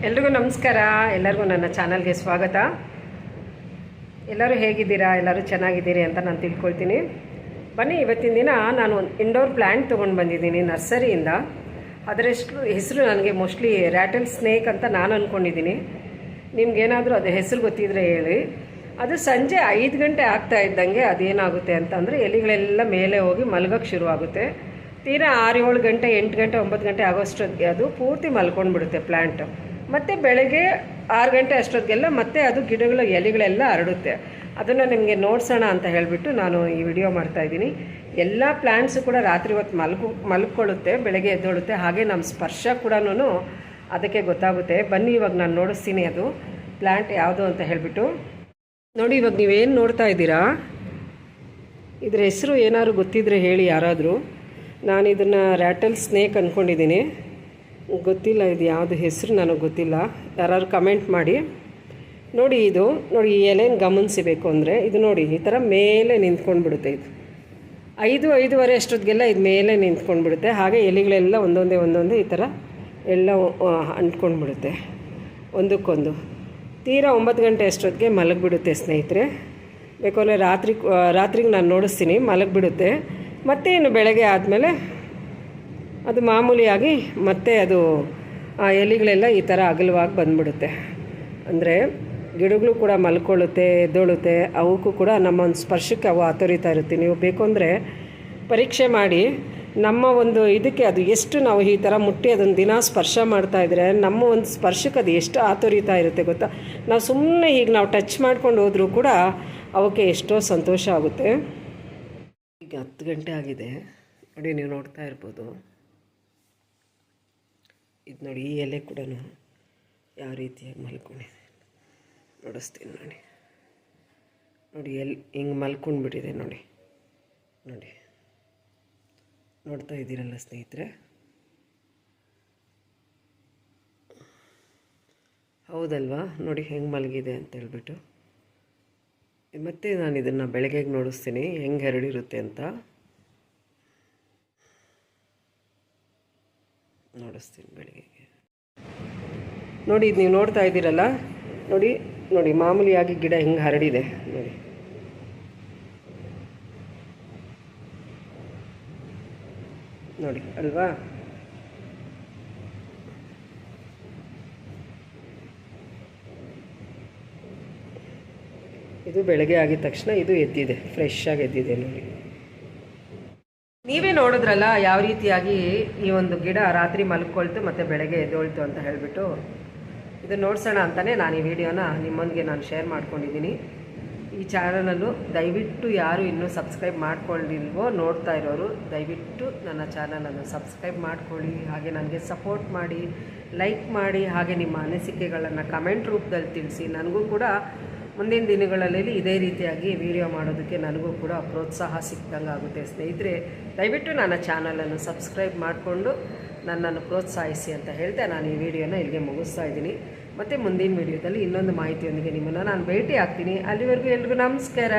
ಎಲ್ರಿಗೂ ನಮಸ್ಕಾರ. ಎಲ್ಲರಿಗೂ ನನ್ನ ಚಾನಲ್ಗೆ ಸ್ವಾಗತ. ಎಲ್ಲರೂ ಹೇಗಿದ್ದೀರಾ? ಎಲ್ಲರೂ ಚೆನ್ನಾಗಿದ್ದೀರಿ ಅಂತ ನಾನು ತಿಳ್ಕೊಳ್ತೀನಿ. ಬನ್ನಿ, ಇವತ್ತಿನ ದಿನ ನಾನು ಒಂದು ಇಂಡೋರ್ ಪ್ಲ್ಯಾಂಟ್ ತೊಗೊಂಡು ಬಂದಿದ್ದೀನಿ ನರ್ಸರಿಯಿಂದ. ಅದರ ಹೆಸರು ನನಗೆ ಮೋಸ್ಟ್ಲಿ ರ್ಯಾಟಲ್ ಸ್ನೇಕ್ ಅಂತ ನಾನು ಅಂದ್ಕೊಂಡಿದ್ದೀನಿ. ನಿಮ್ಗೇನಾದರೂ ಅದು ಹೆಸರು ಗೊತ್ತಿದ್ರೆ ಹೇಳಿ. ಅದು ಸಂಜೆ 5 ಗಂಟೆ ಆಗ್ತಾ ಇದ್ದಂಗೆ ಅದೇನಾಗುತ್ತೆ ಅಂತಂದರೆ ಎಲೆಗಳೆಲ್ಲ ಮೇಲೆ ಹೋಗಿ ಮಲಗೋಕ್ಕೆ ಶುರುವಾಗುತ್ತೆ. ತೀರಾ 6-7 ಗಂಟೆ 8 ಗಂಟೆ 9 ಗಂಟೆ ಆಗೋಷ್ಟೊತ್ತಿಗೆ ಅದು ಪೂರ್ತಿ ಮಲ್ಕೊಂಡ್ಬಿಡುತ್ತೆ ಪ್ಲ್ಯಾಂಟ್. ಮತ್ತು ಬೆಳಗ್ಗೆ 6 ಗಂಟೆ ಅಷ್ಟೊತ್ತಿಗೆಲ್ಲ ಮತ್ತೆ ಅದು ಗಿಡಗಳ ಎಲೆಗಳೆಲ್ಲ ಹರಡುತ್ತೆ. ಅದನ್ನು ನಿಮಗೆ ನೋಡ್ಸೋಣ ಅಂತ ಹೇಳಿಬಿಟ್ಟು ನಾನು ಈ ವಿಡಿಯೋ ಮಾಡ್ತಾಯಿದ್ದೀನಿ. ಎಲ್ಲ ಪ್ಲ್ಯಾಂಟ್ಸು ಕೂಡ ರಾತ್ರಿ ಹೊತ್ತು ಮಲ್ಕೊಳ್ಳುತ್ತೆ, ಬೆಳಗ್ಗೆ ಎದ್ದೊಳುತ್ತೆ. ಹಾಗೆ ನಮ್ಮ ಸ್ಪರ್ಶ ಕೂಡ ಅದಕ್ಕೆ ಗೊತ್ತಾಗುತ್ತೆ. ಬನ್ನಿ, ಇವಾಗ ನಾನು ನೋಡಿಸ್ತೀನಿ ಅದು ಪ್ಲ್ಯಾಂಟ್ ಯಾವುದು ಅಂತ ಹೇಳಿಬಿಟ್ಟು. ನೋಡಿ, ಇವಾಗ ನೀವೇನು ನೋಡ್ತಾ ಇದ್ದೀರಾ, ಇದ್ರ ಹೆಸರು ಏನಾದ್ರು ಗೊತ್ತಿದ್ರೆ ಹೇಳಿ ಯಾರಾದರೂ. ನಾನು ಇದನ್ನು ರ್ಯಾಟಲ್ ಸ್ನೇಕ್ ಅಂದ್ಕೊಂಡಿದ್ದೀನಿ. ಗೊತ್ತಿಲ್ಲ ಇದು ಯಾವುದು ಹೆಸರು, ನನಗೆ ಗೊತ್ತಿಲ್ಲ. ಯಾರಾದ್ರು ಕಮೆಂಟ್ ಮಾಡಿ. ನೋಡಿ, ಇದು ನೋಡಿ, ಈ ಎಲೆನ ಗಮನಿಸಬೇಕು ಅಂದರೆ ಇದು ನೋಡಿ, ಈ ಥರ ಮೇಲೆ ನಿಂತ್ಕೊಂಡ್ಬಿಡುತ್ತೆ. ಇದು 5-5:30 ಅಷ್ಟೊತ್ತಿಗೆಲ್ಲ ಇದು ಮೇಲೆ ನಿಂತ್ಕೊಂಡ್ಬಿಡುತ್ತೆ. ಹಾಗೆ ಎಲೆಗಳೆಲ್ಲ ಒಂದೊಂದೇ ಈ ಥರ ಎಲ್ಲ ಅಂಟ್ಕೊಂಡ್ಬಿಡುತ್ತೆ ಒಂದಕ್ಕೊಂದು. ತೀರಾ 9 ಗಂಟೆ ಅಷ್ಟೊತ್ತಿಗೆ ಮಲಗಿಬಿಡುತ್ತೆ ಸ್ನೇಹಿತರೆ. ಬೇಕಾದ್ರೆ ರಾತ್ರಿಗೆ ನಾನು ನೋಡಿಸ್ತೀನಿ, ಮಲಗಿಬಿಡುತ್ತೆ. ಮತ್ತೆ ಇನ್ನು ಬೆಳಗ್ಗೆ ಆದಮೇಲೆ ಅದು ಮಾಮೂಲಿಯಾಗಿ ಮತ್ತೆ ಅದು ಎಲೆಗಳೆಲ್ಲ ಈ ಥರ ಅಗಲವಾಗಿ ಬಂದುಬಿಡುತ್ತೆ. ಅಂದರೆ ಗಿಡಗಳು ಕೂಡ ಮಲ್ಕೊಳ್ಳುತ್ತೆ, ಎದ್ದೊಳುತ್ತೆ. ಅವಕ್ಕೂ ಕೂಡ ನಮ್ಮ ಒಂದು ಸ್ಪರ್ಶಕ್ಕೆ ಅವು ಆತೊರಿತಾ ಇರುತ್ತೆ. ನೀವು ಬೇಕು ಅಂದರೆ ಪರೀಕ್ಷೆ ಮಾಡಿ ನಮ್ಮ ಒಂದು ಇದಕ್ಕೆ ಅದು ಎಷ್ಟು ನಾವು ಈ ಥರ ಮುಟ್ಟಿ ಅದನ್ನು ದಿನ ಸ್ಪರ್ಶ ಮಾಡ್ತಾಯಿದ್ರೆ ನಮ್ಮ ಒಂದು ಸ್ಪರ್ಶಕ್ಕೆ ಅದು ಎಷ್ಟು ಆತೊರಿತಾ ಇರುತ್ತೆ ಗೊತ್ತಾ. ನಾವು ಸುಮ್ಮನೆ ಈಗ ನಾವು ಟಚ್ ಮಾಡ್ಕೊಂಡು ಹೋದರೂ ಕೂಡ ಅವಕ್ಕೆ ಎಷ್ಟೋ ಸಂತೋಷ ಆಗುತ್ತೆ. ಈಗ 10 ಗಂಟೆ ಆಗಿದೆ ನೋಡಿ, ನೀವು ನೋಡ್ತಾ ಇರ್ಬೋದು. ಇದು ನೋಡಿ, ಈ ಎಲೆ ಕೂಡ ಯಾವ ರೀತಿಯಾಗಿ ಮಲ್ಕೊಂಡಿದೆ ನೋಡಿಸ್ತೀನಿ. ನೋಡಿ ಹಿಂಗೆ ಮಲ್ಕೊಂಡ್ಬಿಟ್ಟಿದೆ ನೋಡಿ. ನೋಡ್ತಾ ಇದ್ದೀರಲ್ಲ ಸ್ನೇಹಿತರೆ. ಹೌದಲ್ವಾ? ನೋಡಿ ಹೆಂಗೆ ಮಲಗಿದೆ ಅಂತ ಹೇಳ್ಬಿಟ್ಟು. ಮತ್ತು ನಾನು ಇದನ್ನು ಬೆಳಗ್ಗೆಗೆ ನೋಡಿಸ್ತೀನಿ ಹೆಂಗೆ ಹರಡಿರುತ್ತೆ ಅಂತ ನೋಡಿಸ್ತೀನಿ ಬೆಳಗ್ಗೆಗೆ. ನೋಡಿ, ಇದು ನೀವು ನೋಡ್ತಾ ಇದ್ದೀರಲ್ಲ, ನೋಡಿ ಮಾಮೂಲಿಯಾಗಿ ಗಿಡ ಹೆಂಗೆ ಹರಡಿದೆ ನೋಡಿ ಅಲ್ವಾ. ಇದು ಬೆಳಗ್ಗೆ ಆಗಿದ ತಕ್ಷಣ ಇದು ಎದ್ದಿದೆ, ಫ್ರೆಶ್ ಆಗಿ ಎದ್ದಿದೆ ನೋಡಿ. ನೀವೇ ನೋಡಿದ್ರಲ್ಲ ಯಾವ ರೀತಿಯಾಗಿ ಈ ಒಂದು ಗಿಡ ರಾತ್ರಿ ಮಲ್ಕೊಳ್ತು ಮತ್ತು ಬೆಳಗ್ಗೆ ಎದ್ದೊಳ್ತು ಅಂತ ಹೇಳಿಬಿಟ್ಟು. ಇದು ನೋಡ್ಸೋಣ ಅಂತಲೇ ನಾನು ಈ ವಿಡಿಯೋನ ನಿಮ್ಮೊಂದಿಗೆ ನಾನು ಶೇರ್ ಮಾಡ್ಕೊಂಡಿದ್ದೀನಿ. ಈ ಚಾನಲಲ್ಲೂ ದಯವಿಟ್ಟು ಯಾರು ಇನ್ನೂ ಸಬ್ಸ್ಕ್ರೈಬ್ ಮಾಡ್ಕೊಂಡಿಲ್ವೋ ನೋಡ್ತಾ ಇರೋರು ದಯವಿಟ್ಟು ನನ್ನ ಚಾನಲನ್ನು ಸಬ್ಸ್ಕ್ರೈಬ್ ಮಾಡ್ಕೊಳ್ಳಿ. ಹಾಗೆ ನನಗೆ ಸಪೋರ್ಟ್ ಮಾಡಿ, ಲೈಕ್ ಮಾಡಿ, ಹಾಗೆ ನಿಮ್ಮ ಅನಿಸಿಕೆಗಳನ್ನು ಕಮೆಂಟ್ ರೂಪದಲ್ಲಿ ತಿಳಿಸಿ. ನನಗೂ ಕೂಡ ಮುಂದಿನ ದಿನಗಳಲ್ಲಿ ಇದೇ ರೀತಿಯಾಗಿ ವಿಡಿಯೋ ಮಾಡೋದಕ್ಕೆ ನನಗೂ ಕೂಡ ಪ್ರೋತ್ಸಾಹ ಸಿಕ್ದಂಗೆ ಆಗುತ್ತೆ. ಸ್ನೇಹಿತರೆ, ದಯವಿಟ್ಟು ನನ್ನ ಚಾನಲನ್ನು ಸಬ್ಸ್ಕ್ರೈಬ್ ಮಾಡಿಕೊಂಡು ನನ್ನನ್ನು ಪ್ರೋತ್ಸಾಹಿಸಿ ಅಂತ ಹೇಳ್ತಾ ನಾನು ಈ ವಿಡಿಯೋನ ಇಲ್ಲಿಗೆ ಮುಗಿಸ್ತಾ ಇದ್ದೀನಿ. ಮತ್ತು ಮುಂದಿನ ವಿಡಿಯೋದಲ್ಲಿ ಇನ್ನೊಂದು ಮಾಹಿತಿಯೊಂದಿಗೆ ನಿಮ್ಮನ್ನು ನಾನು ಭೇಟಿ ಆಗ್ತೀನಿ. ಅಲ್ಲಿವರೆಗೂ ಎಲ್ರಿಗೂ ನಮಸ್ಕಾರ.